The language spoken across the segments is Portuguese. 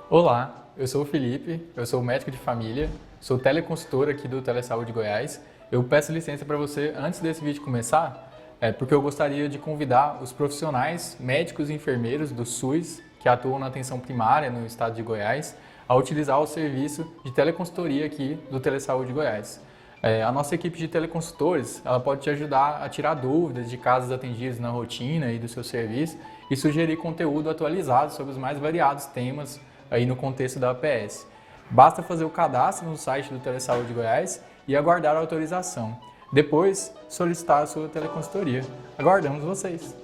Olá, eu sou o Felipe, eu sou médico de família, sou teleconsultor aqui do Telesaúde Goiás. Eu peço licença para você antes desse vídeo começar, porque eu gostaria de convidar os profissionais, médicos e enfermeiros do SUS que atuam na atenção primária no estado de Goiás a utilizar o serviço de teleconsultoria aqui do Telesaúde Goiás. A nossa equipe de teleconsultores ela pode te ajudar a tirar dúvidas de casos atendidos na rotina e do seu serviço e sugerir conteúdo atualizado sobre os mais variados temas aí no contexto da APS. Basta fazer o cadastro no site do Telesaúde Goiás e aguardar a autorização. Depois, solicitar a sua teleconsultoria. Aguardamos vocês!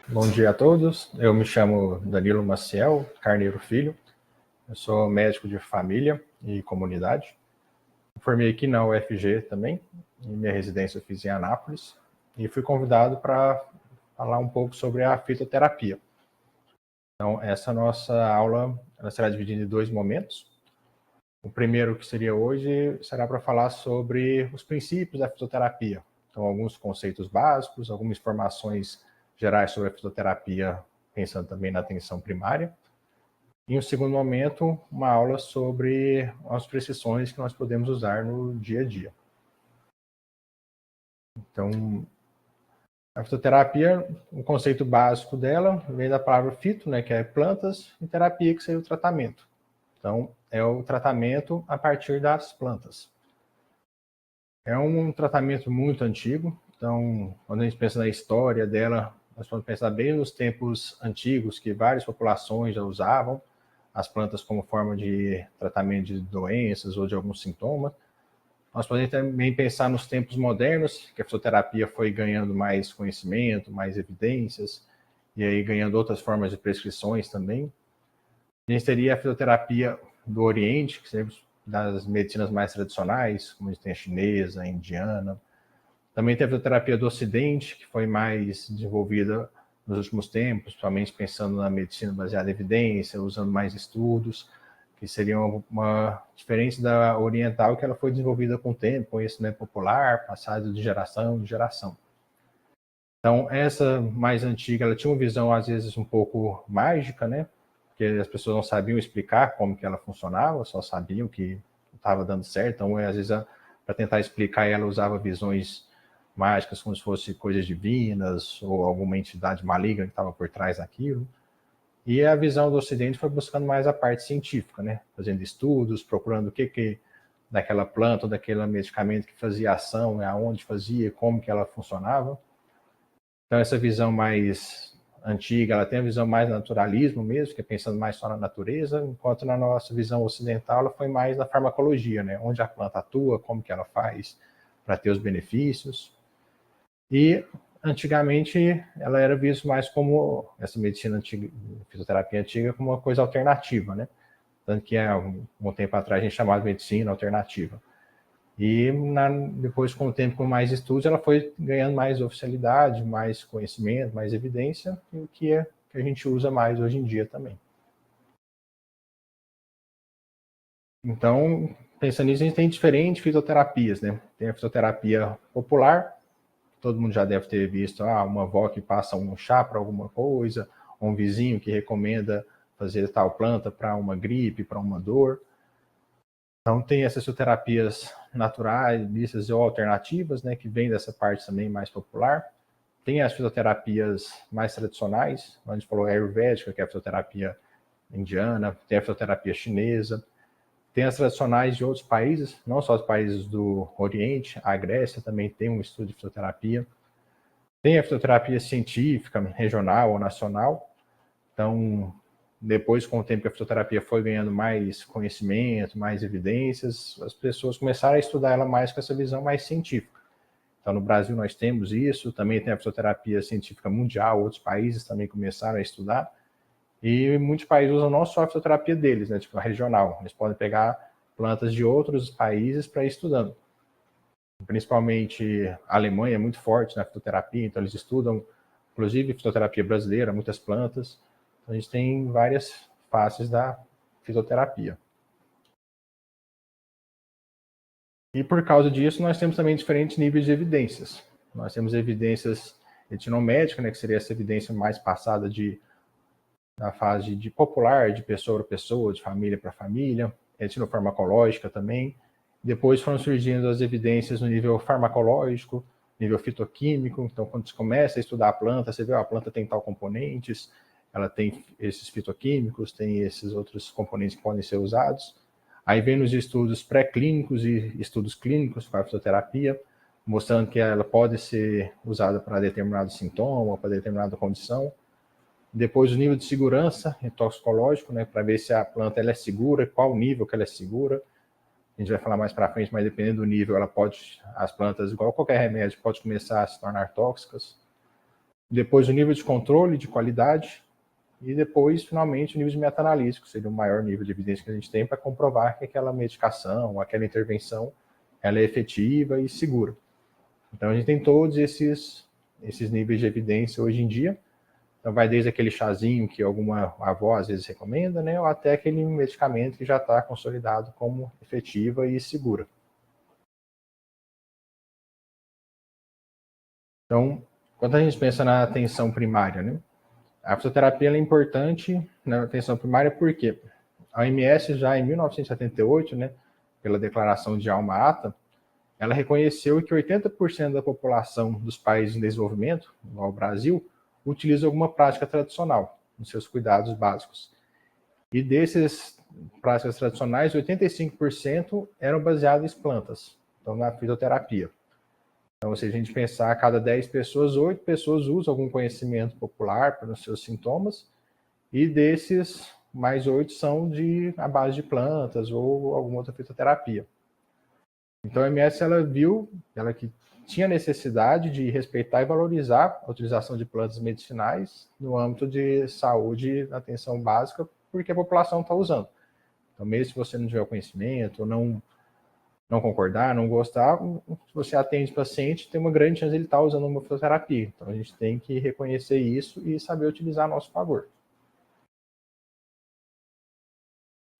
Bom dia a todos, eu me chamo Danilo Maciel Carneiro Filho, eu sou médico de família e comunidade, formei aqui na UFG também, e minha residência eu fiz em Anápolis, e fui convidado para falar um pouco sobre a fitoterapia. Então, essa nossa aula ela será dividida em dois momentos. O primeiro, que seria hoje, será para falar sobre os princípios da fitoterapia. Então, alguns conceitos básicos, algumas informações gerais sobre a fitoterapia, pensando também na atenção primária. E, em um segundo momento, uma aula sobre as prescrições que nós podemos usar no dia a dia. Então, a fitoterapia, o conceito básico dela vem da palavra fito, né, que é plantas, e terapia, que seria o tratamento. Então, é o tratamento a partir das plantas. É um tratamento muito antigo, então, quando a gente pensa na história dela, nós podemos pensar bem nos tempos antigos, que várias populações já usavam as plantas como forma de tratamento de doenças ou de alguns sintomas. Nós podemos também pensar nos tempos modernos, que a fitoterapia foi ganhando mais conhecimento, mais evidências, e aí ganhando outras formas de prescrições também. A gente teria a fitoterapia do Oriente, que seria das medicinas mais tradicionais, como a gente tem a chinesa, a indiana. Também tem a fitoterapia do Ocidente, que foi mais desenvolvida nos últimos tempos, principalmente pensando na medicina baseada em evidência, usando mais estudos, que seria uma diferença da oriental, que ela foi desenvolvida com o tempo, conhecimento popular, passado de geração em geração. Então, essa mais antiga, ela tinha uma visão, às vezes, um pouco mágica, né? Porque as pessoas não sabiam explicar como que ela funcionava, só sabiam que estava dando certo. Então, às vezes, para tentar explicar, ela usava visões mágicas, como se fossem coisas divinas, ou alguma entidade maligna que estava por trás daquilo. E a visão do Ocidente foi buscando mais a parte científica, né? Fazendo estudos, procurando o que daquela planta ou daquele medicamento que fazia ação, né? Aonde fazia, como que ela funcionava. Então, essa visão mais antiga, ela tem a visão mais naturalismo mesmo, que é pensando mais só na natureza, enquanto na nossa visão ocidental, ela foi mais na farmacologia, né? Onde a planta atua, como que ela faz para ter os benefícios. E, antigamente, ela era vista mais como, essa medicina antiga, fisioterapia antiga, como uma coisa alternativa, né? Tanto que, há um tempo atrás, a gente chamava de medicina alternativa. E depois, com o tempo, com mais estudos, ela foi ganhando mais oficialidade, mais conhecimento, mais evidência, e o que a gente usa mais hoje em dia também. Então, pensando nisso, a gente tem diferentes fitoterapias, né? Tem a fitoterapia popular, todo mundo já deve ter visto, uma avó que passa um chá para alguma coisa, ou um vizinho que recomenda fazer tal planta para uma gripe, para uma dor. Então, tem essas fitoterapias naturais, mistas ou alternativas, né, que vem dessa parte também mais popular. Tem as fitoterapias mais tradicionais, a gente falou ayurvédica, que é a fitoterapia indiana, tem a fitoterapia chinesa, tem as tradicionais de outros países, não só os países do Oriente, a Grécia também tem um estudo de fitoterapia. Tem a fitoterapia científica, regional ou nacional. Então, depois, com o tempo que a fitoterapia foi ganhando mais conhecimento, mais evidências, as pessoas começaram a estudar ela mais com essa visão mais científica. Então, no Brasil nós temos isso, também tem a fitoterapia científica mundial, outros países também começaram a estudar, e muitos países usam não só a fitoterapia deles, né, tipo a regional, eles podem pegar plantas de outros países para ir estudando. Principalmente a Alemanha é muito forte na fitoterapia, então eles estudam, inclusive, fitoterapia brasileira, muitas plantas. Então, a gente tem várias faces da fitoterapia. E por causa disso, nós temos também diferentes níveis de evidências. Nós temos evidências etnomédicas, né, que seria essa evidência mais passada na fase de popular, de pessoa para pessoa, de família para família, etnofarmacológica também. Depois foram surgindo as evidências no nível farmacológico, nível fitoquímico. Então, quando você começa a estudar a planta, você vê, a planta tem tal componentes, ela tem esses fitoquímicos, tem esses outros componentes que podem ser usados. Aí vem nos estudos pré-clínicos e estudos clínicos com a fitoterapia, mostrando que ela pode ser usada para determinado sintoma, para determinada condição. Depois o nível de segurança toxicológico, né, para ver se a planta ela é segura, qual nível que ela é segura. A gente vai falar mais para frente, mas dependendo do nível, as plantas, igual qualquer remédio, pode começar a se tornar tóxicas. Depois o nível de controle de qualidade. E depois, finalmente, o nível de meta-análise, que seria o maior nível de evidência que a gente tem para comprovar que aquela medicação, aquela intervenção, ela é efetiva e segura. Então, a gente tem todos esses níveis de evidência hoje em dia. Então, vai desde aquele chazinho que alguma avó às vezes recomenda, né, ou até aquele medicamento que já está consolidado como efetiva e segura. Então, quando a gente pensa na atenção primária, né, a fitoterapia é importante na atenção primária porque a OMS já em 1978, né, pela Declaração de Alma-Ata, ela reconheceu que 80% da população dos países em desenvolvimento, igual ao Brasil, utiliza alguma prática tradicional nos seus cuidados básicos. E desses práticas tradicionais, 85% eram baseadas em plantas, então na fitoterapia. Então, se a gente pensar, a cada 10 pessoas, 8 pessoas usam algum conhecimento popular para os seus sintomas, e desses, mais 8 são à base de plantas ou alguma outra fitoterapia. Então, a OMS ela viu que tinha necessidade de respeitar e valorizar a utilização de plantas medicinais no âmbito de saúde, atenção básica, porque a população está usando. Então, mesmo se você não tiver o conhecimento, ou não concordar, não gostar, se você atende o paciente, tem uma grande chance de ele estar usando uma fitoterapia. Então, a gente tem que reconhecer isso e saber utilizar a nosso favor.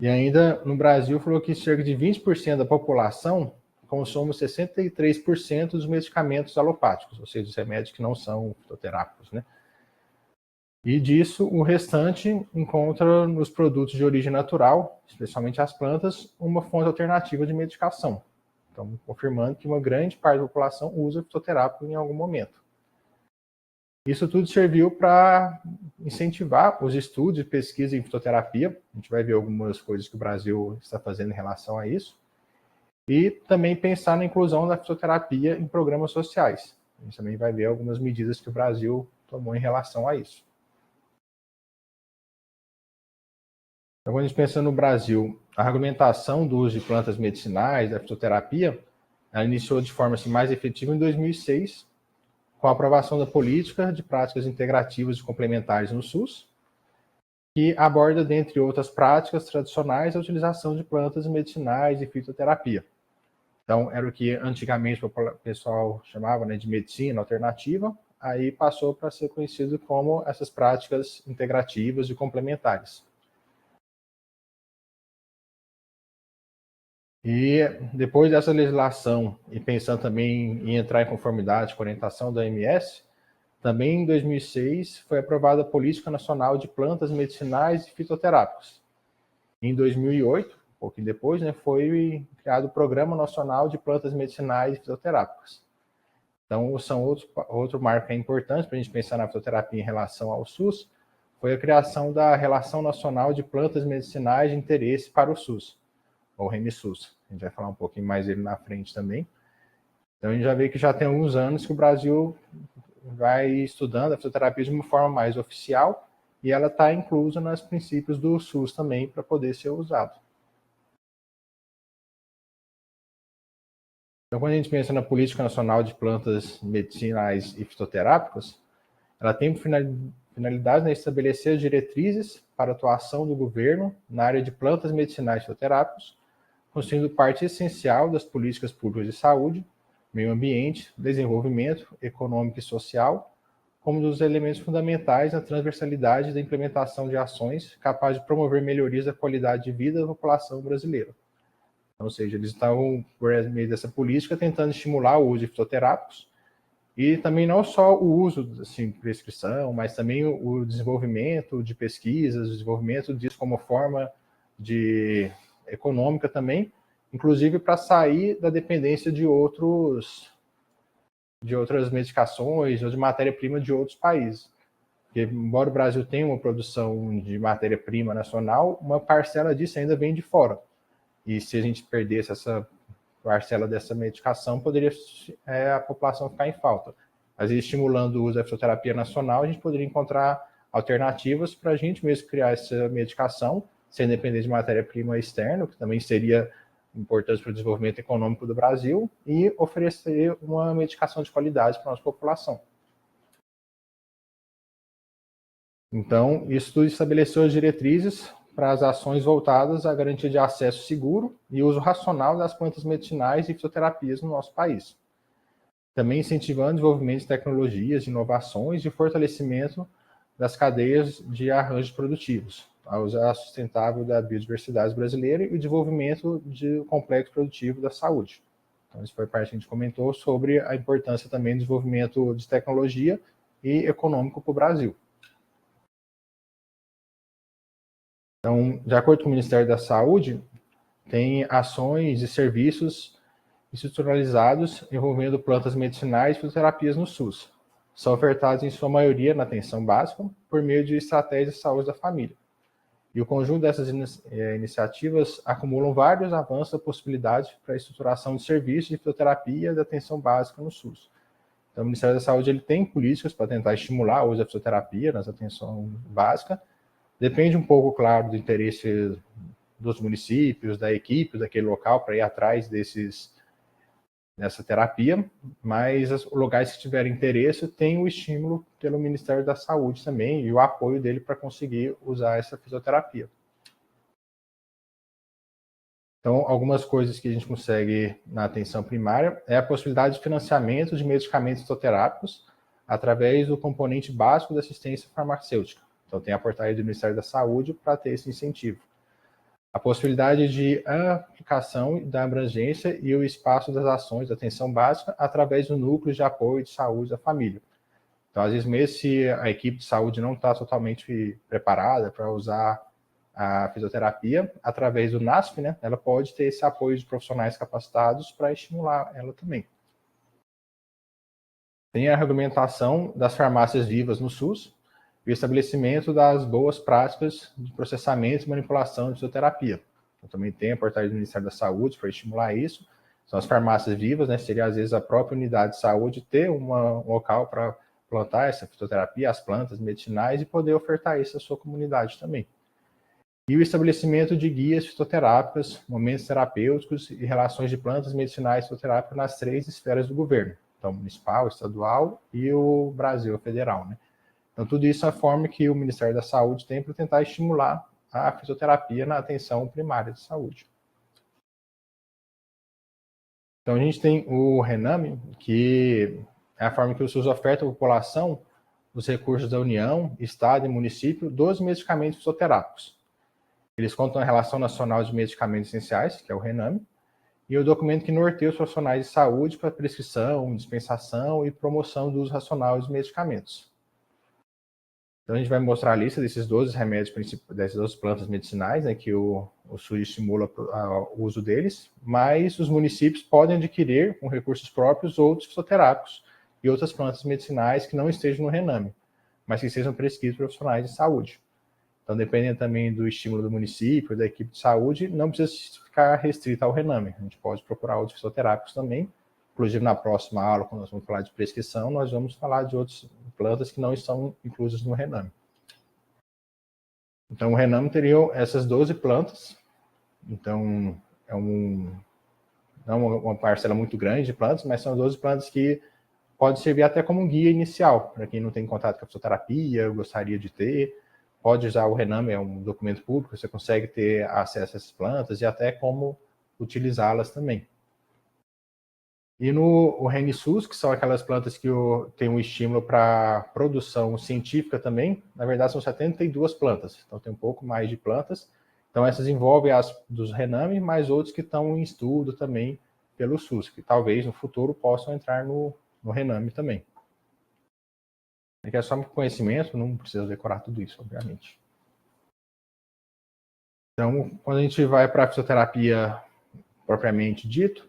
E ainda, no Brasil, falou que cerca de 20% da população consome 63% dos medicamentos alopáticos, ou seja, os remédios que não são fitoterápicos, né? E disso, o restante encontra nos produtos de origem natural, especialmente as plantas, uma fonte alternativa de medicação. Então, confirmando que uma grande parte da população usa fitoterápico em algum momento. Isso tudo serviu para incentivar os estudos e pesquisa em fitoterapia. A gente vai ver algumas coisas que o Brasil está fazendo em relação a isso. E também pensar na inclusão da fitoterapia em programas sociais. A gente também vai ver algumas medidas que o Brasil tomou em relação a isso. Então, quando a gente pensa no Brasil, a regulamentação do uso de plantas medicinais, da fitoterapia, ela iniciou de forma mais efetiva em 2006, com a aprovação da política de práticas integrativas e complementares no SUS, que aborda, dentre outras práticas tradicionais, a utilização de plantas medicinais e fitoterapia. Então, era o que antigamente o pessoal chamava, né, de medicina alternativa, aí passou para ser conhecido como essas práticas integrativas e complementares. E depois dessa legislação, e pensando também em entrar em conformidade com a orientação da OMS, também em 2006 foi aprovada a Política Nacional de Plantas Medicinais e Fitoterápicos. Em 2008, um pouquinho depois, né, foi criado o Programa Nacional de Plantas Medicinais e Fitoterápicas. Então, outro marco que é importante para a gente pensar na fitoterapia em relação ao SUS, foi a criação da Relação Nacional de Plantas Medicinais de Interesse para o SUS, ou REMSUS. A gente vai falar um pouquinho mais dele na frente também. Então, a gente já vê que já tem alguns anos que o Brasil vai estudando a fitoterapia de uma forma mais oficial e ela está inclusa nos princípios do SUS também para poder ser usado. Então, quando a gente pensa na Política Nacional de Plantas Medicinais e Fitoterápicas, ela tem finalidade, né, estabelecer as diretrizes para a atuação do governo na área de plantas medicinais e fitoterápicos, constituindo parte essencial das políticas públicas de saúde, meio ambiente, desenvolvimento econômico e social, como dos elementos fundamentais na transversalidade da implementação de ações capazes de promover melhorias da qualidade de vida da população brasileira. Ou seja, eles estavam, por meio dessa política, tentando estimular o uso de fitoterápicos e também não só o uso, assim, prescrição, mas também o desenvolvimento de pesquisas, o desenvolvimento disso como forma de econômica também, inclusive para sair da dependência de outras medicações ou de matéria-prima de outros países. Porque, embora o Brasil tenha uma produção de matéria-prima nacional, uma parcela disso ainda vem de fora. E se a gente perdesse essa parcela dessa medicação, poderia a população ficar em falta. Às vezes, estimulando o uso da fisioterapia nacional, a gente poderia encontrar alternativas para a gente mesmo criar essa medicação, sem depender de matéria-prima externa, que também seria importante para o desenvolvimento econômico do Brasil, e oferecer uma medicação de qualidade para a nossa população. Então, isso tudo estabeleceu as diretrizes para as ações voltadas à garantia de acesso seguro e uso racional das plantas medicinais e fisioterapias no nosso país. Também incentivando o desenvolvimento de tecnologias, de inovações e fortalecimento das cadeias de arranjos produtivos, a uso sustentável da biodiversidade brasileira e o desenvolvimento do complexo produtivo da saúde. Então, isso foi parte que a gente comentou sobre a importância também do desenvolvimento de tecnologia e econômico para o Brasil. Então, de acordo com o Ministério da Saúde, tem ações e serviços institucionalizados envolvendo plantas medicinais e fisioterapias no SUS. São ofertados em sua maioria na atenção básica por meio de estratégias de saúde da família. E o conjunto dessas iniciativas acumulam vários avanços da possibilidade para a estruturação de serviços de fisioterapia da atenção básica no SUS. Então, o Ministério da Saúde ele tem políticas para tentar estimular o uso da fisioterapia nas atenção básica. Depende um pouco, claro, do interesse dos municípios, da equipe daquele local para ir atrás dessa terapia, mas os locais que tiverem interesse têm o estímulo pelo Ministério da Saúde também e o apoio dele para conseguir usar essa fisioterapia. Então, algumas coisas que a gente consegue na atenção primária é a possibilidade de financiamento de medicamentos fitoterápicos através do componente básico da assistência farmacêutica. Então, tem a portaria do Ministério da Saúde para ter esse incentivo. A possibilidade de aplicação da abrangência e o espaço das ações da atenção básica através do núcleo de apoio de saúde da família. Então, às vezes, mesmo se a equipe de saúde não está totalmente preparada para usar a fisioterapia, através do NASF, né, ela pode ter esse apoio de profissionais capacitados para estimular ela também. Tem a regulamentação das farmácias vivas no SUS, e o estabelecimento das boas práticas de processamento e manipulação de fisioterapia. Então, também tem a portaria do Ministério da Saúde para estimular isso. São as farmácias vivas, né? Seria, às vezes, a própria unidade de saúde ter um local para plantar essa fisioterapia, as plantas medicinais, e poder ofertar isso à sua comunidade também. E o estabelecimento de guias fitoterápicas, momentos terapêuticos e relações de plantas medicinais e fitoterápicas nas 3 esferas do governo. Então, municipal, estadual e o Brasil federal, né? Então, tudo isso é a forma que o Ministério da Saúde tem para tentar estimular a fisioterapia na atenção primária de saúde. Então, a gente tem o RENAME, que é a forma que o SUS oferta à população os recursos da União, Estado e município dos medicamentos fisioterápicos. Eles contam a Relação Nacional de Medicamentos Essenciais, que é o RENAME, e o documento que norteia os profissionais de saúde para prescrição, dispensação e promoção do uso racional dos medicamentos. Então, a gente vai mostrar a lista desses 12 remédios, dessas 12 plantas medicinais, né, que o SUS estimula o uso deles, mas os municípios podem adquirir, com recursos próprios, outros fitoterápicos e outras plantas medicinais que não estejam no RENAME, mas que sejam prescritos por profissionais de saúde. Então, dependendo também do estímulo do município, da equipe de saúde, não precisa ficar restrito ao RENAME. A gente pode procurar outros fitoterápicos também. Inclusive, na próxima aula, quando nós vamos falar de prescrição, nós vamos falar de outras plantas que não estão inclusas no RENAME. Então, o RENAME teria essas 12 plantas. Então, não uma parcela muito grande de plantas, mas são 12 plantas que podem servir até como um guia inicial, para quem não tem contato com a fisioterapia, gostaria de ter. Pode usar o RENAME, é um documento público, você consegue ter acesso a essas plantas e até como utilizá-las também. E no RNSUS, que são aquelas plantas que tem um estímulo para produção científica também, na verdade são 72 plantas, então tem um pouco mais de plantas. Então essas envolvem as dos Rename, mas outros que estão em estudo também pelo SUS, que talvez no futuro possam entrar no Rename também. É só conhecimento, não precisa decorar tudo isso, obviamente. Então, quando a gente vai para a fisioterapia propriamente dito,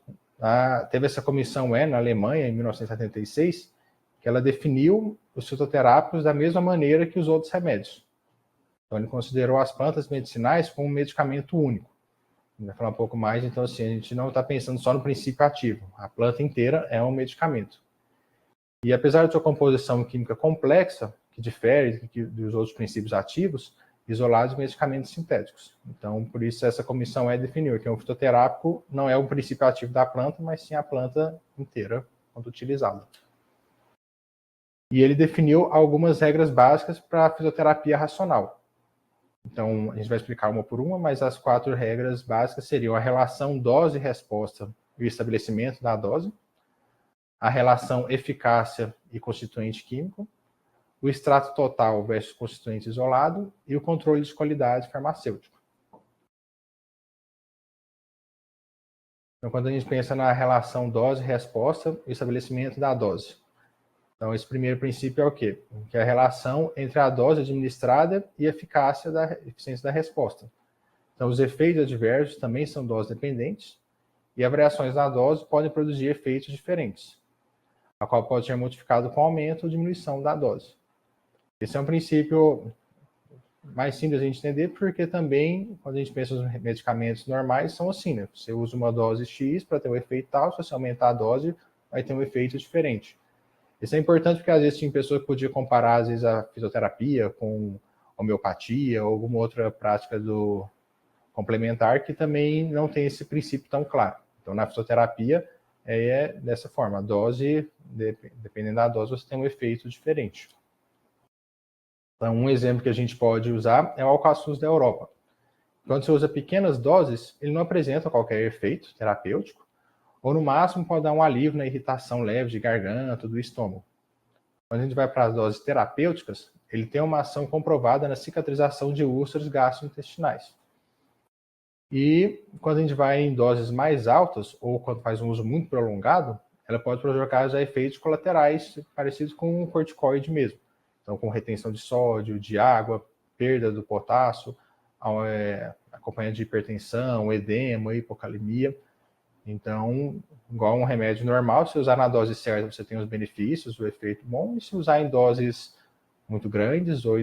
teve essa comissão na Alemanha, em 1976, que ela definiu os fitoterápicos da mesma maneira que os outros remédios. Então, ele considerou as plantas medicinais como um medicamento único. Vai falar um pouco mais, então, assim, a gente não está pensando só no princípio ativo. A planta inteira é um medicamento. E apesar de sua composição química complexa, que difere dos outros princípios ativos, isolados de medicamentos sintéticos. Então, por isso, essa comissão definiu que o fitoterápico não é o princípio ativo da planta, mas sim a planta inteira, quando utilizada. E ele definiu algumas regras básicas para a fisioterapia racional. Então, a gente vai explicar uma por uma, mas as 4 regras básicas seriam a relação dose-resposta e o estabelecimento da dose, a relação eficácia e constituinte químico, o extrato total versus constituinte isolado e o controle de qualidade farmacêutico. Então, quando a gente pensa na relação dose-resposta, o estabelecimento da dose. Então, esse primeiro princípio é o quê? Que é a relação entre a dose administrada e a eficácia da eficiência da resposta. Então, os efeitos adversos também são dose dependentes e as variações na dose podem produzir efeitos diferentes, a qual pode ser modificado com aumento ou diminuição da dose. Esse é um princípio mais simples a gente entender, porque também, quando a gente pensa nos medicamentos normais, são assim, né? Você usa uma dose X para ter um efeito tal, se você aumentar a dose, vai ter um efeito diferente. Isso é importante porque, às vezes, tinha pessoas que podiam comparar, às vezes, a fisioterapia com homeopatia ou alguma outra prática do complementar que também não tem esse princípio tão claro. Então, na fisioterapia, é dessa forma. A dose, dependendo da dose, você tem um efeito diferente. Então, um exemplo que a gente pode usar é o Alka-Sus da Europa. Quando você usa pequenas doses, ele não apresenta qualquer efeito terapêutico, ou no máximo pode dar um alívio na irritação leve de garganta, do estômago. Quando a gente vai para as doses terapêuticas, ele tem uma ação comprovada na cicatrização de úlceras gastrointestinais. E quando a gente vai em doses mais altas, ou quando faz um uso muito prolongado, ela pode provocar já efeitos colaterais parecidos com um corticoide mesmo. Então, com retenção de sódio, de água, perda do potássio, acompanhado de hipertensão, edema, hipocalemia. Então, igual um remédio normal, se usar na dose certa, você tem os benefícios, o efeito bom, e se usar em doses muito grandes ou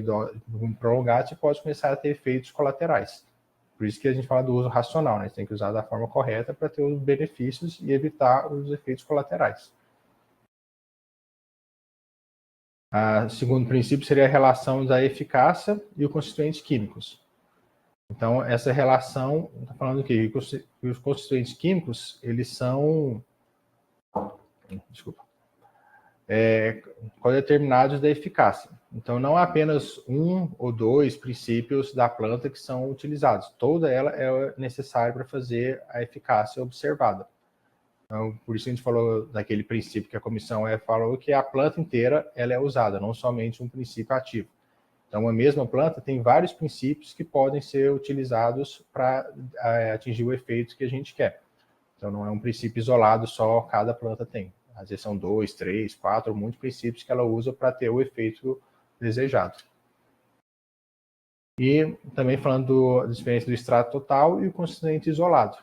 muito prolongadas, você pode começar a ter efeitos colaterais. Por isso que a gente fala do uso racional, né? Você tem que usar da forma correta para ter os benefícios e evitar os efeitos colaterais. O segundo princípio seria a relação da eficácia e os constituintes químicos. Então, essa relação, está falando que os constituintes químicos, eles são codeterminados da eficácia. Então, não há apenas um ou dois princípios da planta que são utilizados. Toda ela é necessária para fazer a eficácia observada. Então, por isso a gente falou daquele princípio que a comissão falou que a planta inteira ela é usada, não somente um princípio ativo. Então, a mesma planta tem vários princípios que podem ser utilizados para atingir o efeito que a gente quer. Então, não é um princípio isolado só cada planta tem. Às vezes são 2, 3, 4, muitos princípios que ela usa para ter o efeito desejado. E também falando da diferença do extrato total e o constituinte isolado.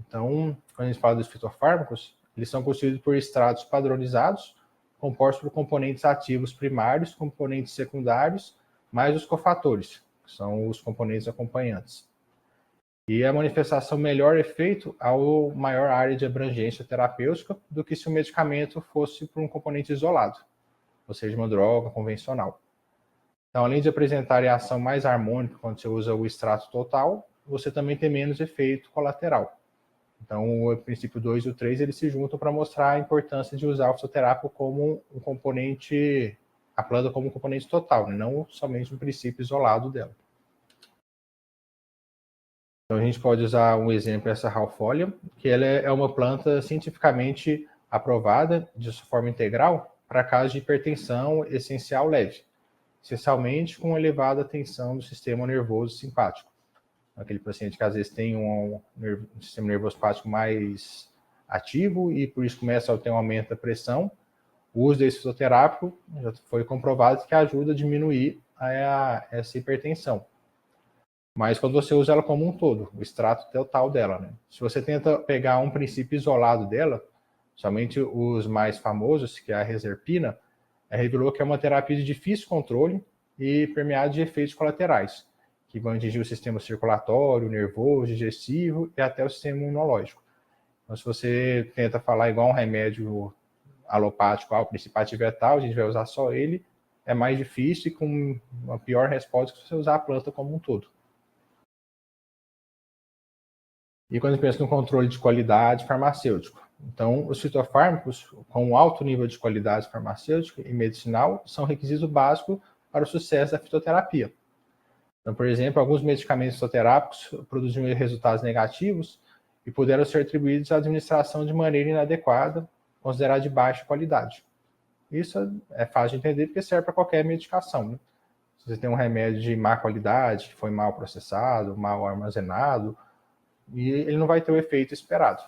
Então, quando a gente fala dos fitofármacos, eles são constituídos por extratos padronizados, compostos por componentes ativos primários, componentes secundários, mais os cofatores, que são os componentes acompanhantes. E a manifestação melhor efeito ao maior área de abrangência terapêutica do que se o medicamento fosse por um componente isolado, ou seja, uma droga convencional. Então, além de apresentar a ação mais harmônica quando você usa o extrato total, você também tem menos efeito colateral. Então, o princípio 2 e o 3, eles se juntam para mostrar a importância de usar o fisioterápico como um componente, a planta como um componente total, né? Não somente um princípio isolado dela. Então, a gente pode usar um exemplo, essa Raufolia, que ela é uma planta cientificamente aprovada de sua forma integral para casos de hipertensão essencial leve, essencialmente com elevada tensão do sistema nervoso simpático. Aquele paciente que às vezes tem um sistema nervoso simpático mais ativo e por isso começa a ter um aumento da pressão. O uso desse fisioterápico já foi comprovado que ajuda a diminuir essa hipertensão. Mas quando você usa ela como um todo, o extrato total dela, né? Se você tenta pegar um princípio isolado dela, somente os mais famosos, que é a reserpina, revelou que é uma terapia de difícil controle e permeada de efeitos colaterais, que vão atingir o sistema circulatório, nervoso, digestivo e até o sistema imunológico. Então, se você tenta falar igual um remédio alopático, o princípio ativo é tal, a gente vai usar só ele, é mais difícil e com uma pior resposta que se você usar a planta como um todo. E quando a gente pensa no controle de qualidade farmacêutico, então os fitofármacos com alto nível de qualidade farmacêutica e medicinal são requisito básico para o sucesso da fitoterapia. Então, por exemplo, alguns medicamentos fitoterápicos produziam resultados negativos e puderam ser atribuídos à administração de maneira inadequada, considerada de baixa qualidade. Isso é fácil de entender porque serve para qualquer medicação, né? Se você tem um remédio de má qualidade, que foi mal processado, mal armazenado, e ele não vai ter o efeito esperado.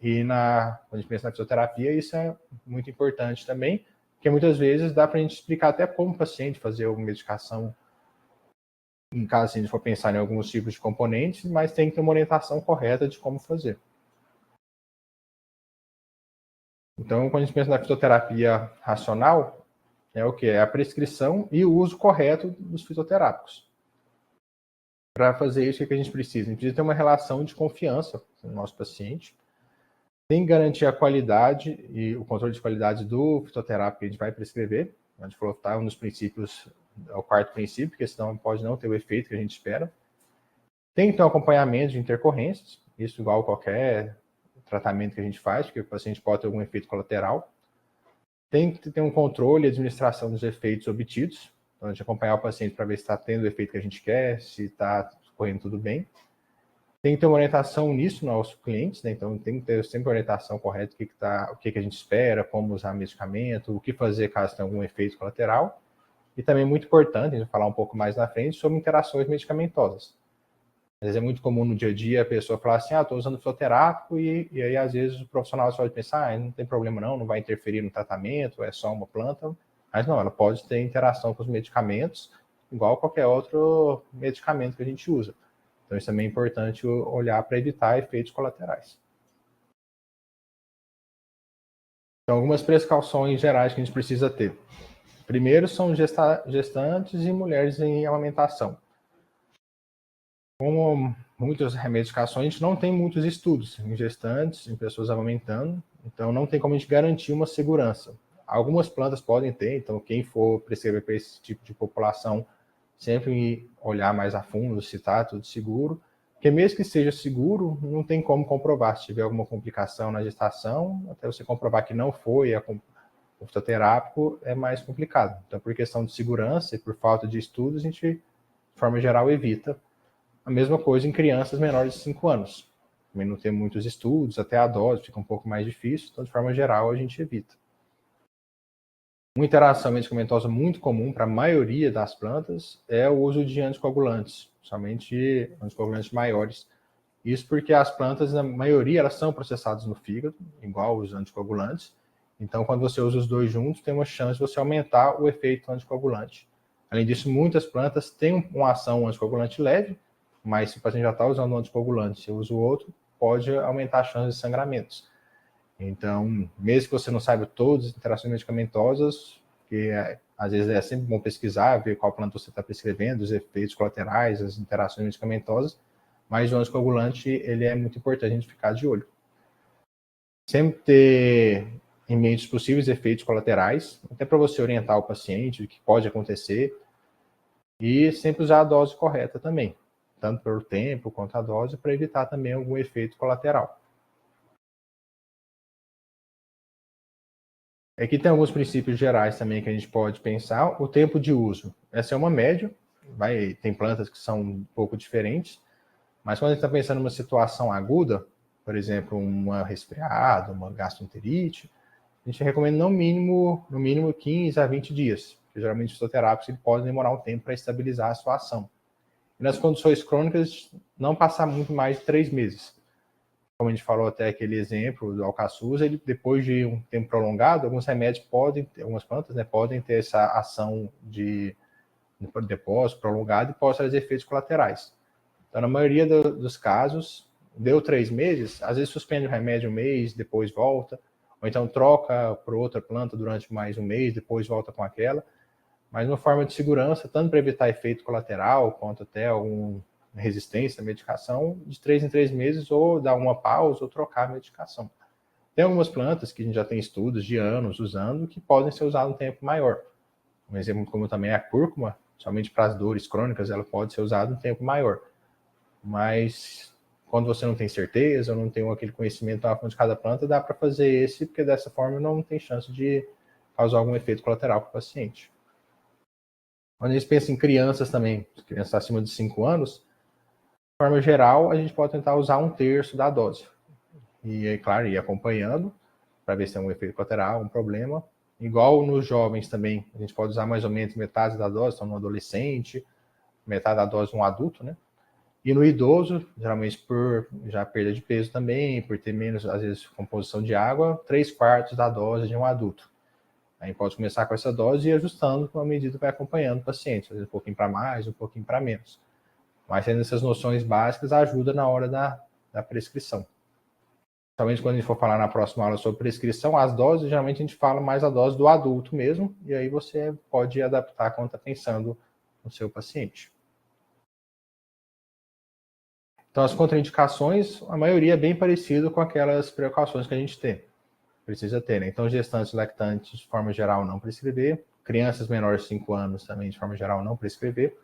E quando a gente pensa na fisioterapia, isso é muito importante também, porque muitas vezes dá para a gente explicar até como o paciente fazer alguma medicação, em caso a gente for pensar em alguns tipos de componentes, mas tem que ter uma orientação correta de como fazer. Então, quando a gente pensa na fitoterapia racional, é o que? É a prescrição e o uso correto dos fitoterápicos. Para fazer isso, o que a gente precisa? A gente precisa ter uma relação de confiança com o nosso paciente, tem que garantir a qualidade e o controle de qualidade do fitoterápico que a gente vai prescrever. A gente falou que tá um dos princípios, é o quarto princípio, porque senão pode não ter o efeito que a gente espera. Tem que ter um acompanhamento de intercorrências, isso igual a qualquer tratamento que a gente faz, porque o paciente pode ter algum efeito colateral. Tem que ter um controle e administração dos efeitos obtidos, então a gente acompanhar o paciente para ver se está tendo o efeito que a gente quer, se está correndo tudo bem. Tem que ter uma orientação nisso nos nossos clientes, né? Então tem que ter sempre a orientação correta, o que a gente espera, como usar medicamento, o que fazer caso tenha algum efeito colateral. E também muito importante, a gente vai falar um pouco mais na frente, sobre interações medicamentosas. Às vezes é muito comum no dia a dia a pessoa falar assim, estou usando fitoterápico, e aí às vezes o profissional só pode pensar, não tem problema não vai interferir no tratamento, é só uma planta. Mas não, ela pode ter interação com os medicamentos, igual qualquer outro medicamento que a gente usa. Então, isso também é importante olhar para evitar efeitos colaterais. Então, algumas precauções gerais que a gente precisa ter. Primeiro, são gestantes e mulheres em amamentação. Como muitas remedicações, a gente não tem muitos estudos em gestantes, em pessoas amamentando, então não tem como a gente garantir uma segurança. Algumas plantas podem ter, então quem for prescrever para esse tipo de população, sempre olhar mais a fundo se está tudo seguro, porque mesmo que seja seguro, não tem como comprovar. Se tiver alguma complicação na gestação, até você comprovar que não foi o fitoterápico, é mais complicado. Então, por questão de segurança e por falta de estudos, a gente, de forma geral, evita. A mesma coisa em crianças menores de 5 anos. Também não tem muitos estudos, até a dose fica um pouco mais difícil, então, de forma geral, a gente evita. Uma interação medicamentosa muito comum para a maioria das plantas é o uso de anticoagulantes, somente anticoagulantes maiores. Isso porque as plantas, na maioria, elas são processadas no fígado, igual os anticoagulantes. Então, quando você usa os dois juntos, tem uma chance de você aumentar o efeito anticoagulante. Além disso, muitas plantas têm uma ação anticoagulante leve, mas se o paciente já está usando um anticoagulante, se usa o outro, pode aumentar a chance de sangramentos. Então, mesmo que você não saiba todas as interações medicamentosas, que às vezes é sempre bom pesquisar, ver qual planta você está prescrevendo, os efeitos colaterais, as interações medicamentosas, mas o anticoagulante, ele é muito importante a gente ficar de olho. Sempre ter em mente os possíveis efeitos colaterais, até para você orientar o paciente, o que pode acontecer, e sempre usar a dose correta também, tanto pelo tempo quanto a dose, para evitar também algum efeito colateral. Aqui tem alguns princípios gerais também que a gente pode pensar. O tempo de uso. Essa é uma média. Tem plantas que são um pouco diferentes. Mas quando a gente está pensando numa situação aguda, por exemplo, um resfriado, uma gastroenterite, a gente recomenda no mínimo 15 a 20 dias, porque geralmente os fitoterápicos ele pode demorar um tempo para estabilizar a sua ação. E nas condições crônicas, não passar muito mais de 3 meses. Como a gente falou até aquele exemplo do alcaçuz, ele depois de um tempo prolongado, alguns remédios algumas plantas, né, podem ter essa ação de depósito prolongado e pode trazer efeitos colaterais. Então, na maioria dos casos, deu 3 meses, às vezes suspende o remédio um mês, depois volta, ou então troca por outra planta durante mais um mês, depois volta com aquela, mas uma forma de segurança, tanto para evitar efeito colateral, quanto até alguma resistência à medicação, de 3 em 3 meses, ou dar uma pausa, ou trocar a medicação. Tem algumas plantas que a gente já tem estudos de anos usando, que podem ser usadas um tempo maior. Um exemplo como também a cúrcuma, somente para as dores crônicas, ela pode ser usada um tempo maior. Mas quando você não tem certeza, ou não tem aquele conhecimento a fundo de cada planta, dá para fazer esse, porque dessa forma não tem chance de causar algum efeito colateral para o paciente. Quando a gente pensa em crianças também, crianças acima de 5 anos, de forma geral, a gente pode tentar usar 1/3 da dose. E, claro, ir acompanhando para ver se tem um efeito colateral, um problema. Igual nos jovens também, a gente pode usar mais ou menos metade da dose, então no adolescente, metade da dose no adulto, né? E no idoso, geralmente por já perda de peso também, por ter menos, às vezes, composição de água, 3/4 da dose de um adulto. Aí pode começar com essa dose e ir ajustando com a medida que vai acompanhando o paciente, às vezes um pouquinho para mais, um pouquinho para menos. Mas tendo essas noções básicas ajuda na hora da prescrição. Talvez quando a gente for falar na próxima aula sobre prescrição, as doses, geralmente a gente fala mais a dose do adulto mesmo, e aí você pode adaptar quando está pensando no seu paciente. Então, as contraindicações, a maioria é bem parecido com aquelas precauções que a gente precisa ter, né? Então, gestantes e lactantes, de forma geral, não prescrever. Crianças menores de 5 anos também, de forma geral, não prescrever.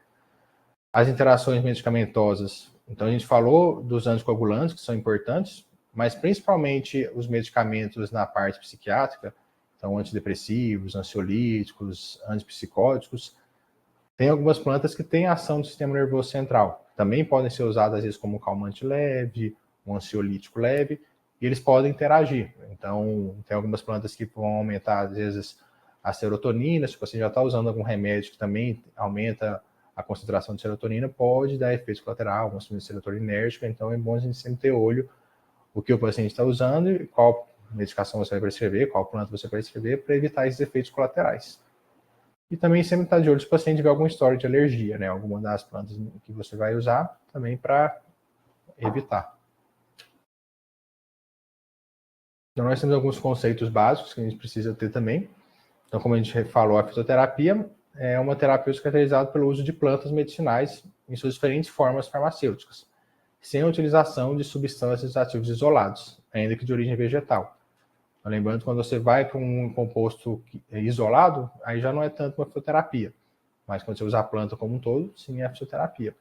As interações medicamentosas, então a gente falou dos anticoagulantes, que são importantes, mas principalmente os medicamentos na parte psiquiátrica, então antidepressivos, ansiolíticos, antipsicóticos, tem algumas plantas que têm ação do sistema nervoso central. Também podem ser usadas, às vezes, como um calmante leve, um ansiolítico leve, e eles podem interagir. Então, tem algumas plantas que vão aumentar, às vezes, a serotonina. Se você já está usando algum remédio que também aumenta a concentração de serotonina, pode dar efeito colateral, uma substância serotoninérgica. Então, é bom a gente sempre ter olho o que o paciente está usando e qual medicação você vai prescrever, qual planta você vai prescrever, para evitar esses efeitos colaterais. E também sempre estar de olho se o paciente tiver alguma história de alergia, né? Alguma das plantas que você vai usar, também para evitar. Então, nós temos alguns conceitos básicos que a gente precisa ter também. Então, como a gente falou, a fitoterapia é uma terapêutica caracterizada pelo uso de plantas medicinais em suas diferentes formas farmacêuticas, sem a utilização de substâncias ativos isolados, ainda que de origem vegetal. Então, lembrando que quando você vai para um composto isolado, aí já não é tanto uma fitoterapia. Mas quando você usa a planta como um todo, sim, é a fitoterapia.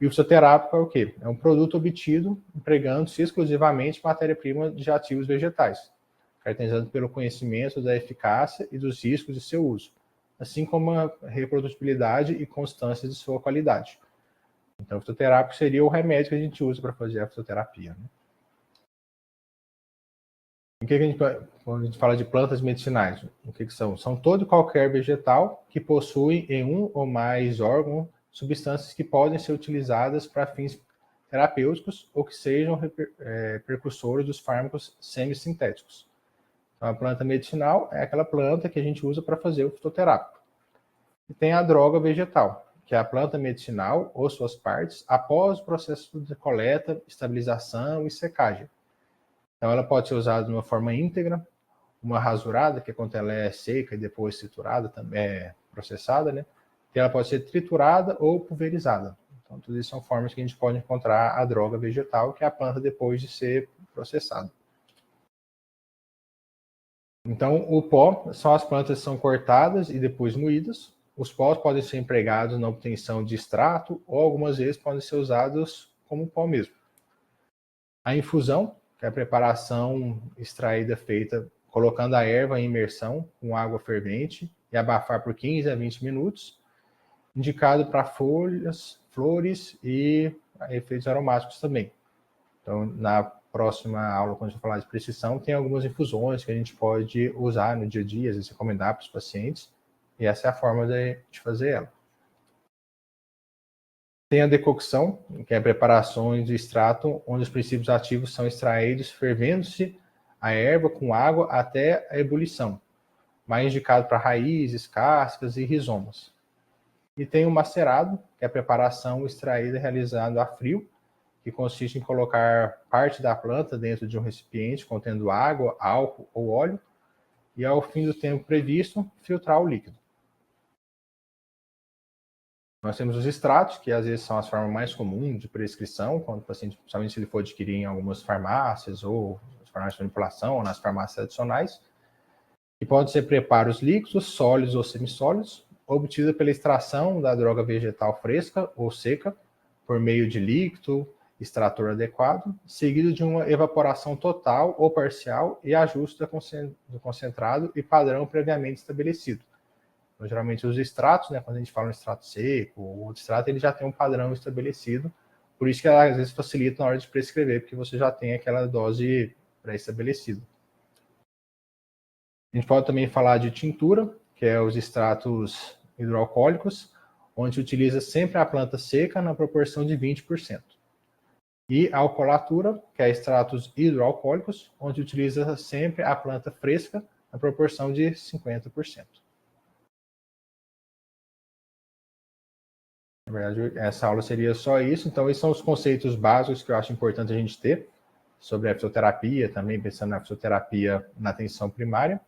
E o fitoterápico é o quê? É um produto obtido empregando-se exclusivamente matéria-prima de ativos vegetais, caracterizado pelo conhecimento da eficácia e dos riscos de seu uso, assim como a reprodutibilidade e constância de sua qualidade. Então, o fitoterápico seria o remédio que a gente usa para fazer a fitoterapia, né? Quando a gente fala de plantas medicinais, o que são? São todo e qualquer vegetal que possui em um ou mais órgãos substâncias que podem ser utilizadas para fins terapêuticos ou que sejam precursores dos fármacos semissintéticos. Então, a planta medicinal é aquela planta que a gente usa para fazer o fitoterápico. E tem a droga vegetal, que é a planta medicinal ou suas partes após o processo de coleta, estabilização e secagem. Então, ela pode ser usada de uma forma íntegra, uma rasurada, que é quando ela é seca e depois triturada, também processada, né? E ela pode ser triturada ou pulverizada. Então, tudo isso são formas que a gente pode encontrar a droga vegetal, que é a planta depois de ser processada. Então, o pó são as plantas que são cortadas e depois moídas. Os pós podem ser empregados na obtenção de extrato ou algumas vezes podem ser usados como pó mesmo. A infusão, que é a preparação extraída feita colocando a erva em imersão com água fervente e abafar por 15 a 20 minutos, indicado para folhas, flores e efeitos aromáticos também. Então, na próxima aula, quando a gente falar de prescrição, tem algumas infusões que a gente pode usar no dia a dia, às vezes recomendar para os pacientes, e essa é a forma de fazer ela. Tem a decocção, que é a preparação do extrato, onde os princípios ativos são extraídos fervendo-se a erva com água até a ebulição, mais indicado para raízes, cascas e rizomas. E tem o macerado, que é a preparação extraída realizada a frio, que consiste em colocar parte da planta dentro de um recipiente contendo água, álcool ou óleo, e ao fim do tempo previsto, filtrar o líquido. Nós temos os extratos, que às vezes são as formas mais comuns de prescrição, quando o paciente, principalmente se ele for adquirir em algumas farmácias, ou nas farmácias de manipulação, ou nas farmácias tradicionais, que podem ser preparos líquidos, sólidos ou semissólidos, obtida pela extração da droga vegetal fresca ou seca, por meio de líquido, extrator adequado, seguido de uma evaporação total ou parcial e ajuste do concentrado e padrão previamente estabelecido. Então, geralmente os extratos, né, quando a gente fala em extrato seco ou outro extrato, ele já tem um padrão estabelecido, por isso que às vezes facilita na hora de prescrever, porque você já tem aquela dose pré-estabelecida. A gente pode também falar de tintura, que é os extratos hidroalcoólicos, onde utiliza sempre a planta seca na proporção de 20%. E a alcoolatura, que é extratos hidroalcoólicos, onde utiliza sempre a planta fresca na proporção de 50%. Na verdade, essa aula seria só isso. Então, esses são os conceitos básicos que eu acho importante a gente ter sobre a fisioterapia, também pensando na fisioterapia na atenção primária,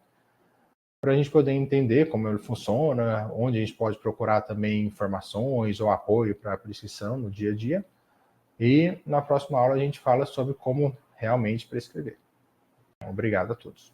para a gente poder entender como ele funciona, onde a gente pode procurar também informações ou apoio para a prescrição no dia a dia. E na próxima aula a gente fala sobre como realmente prescrever. Obrigado a todos.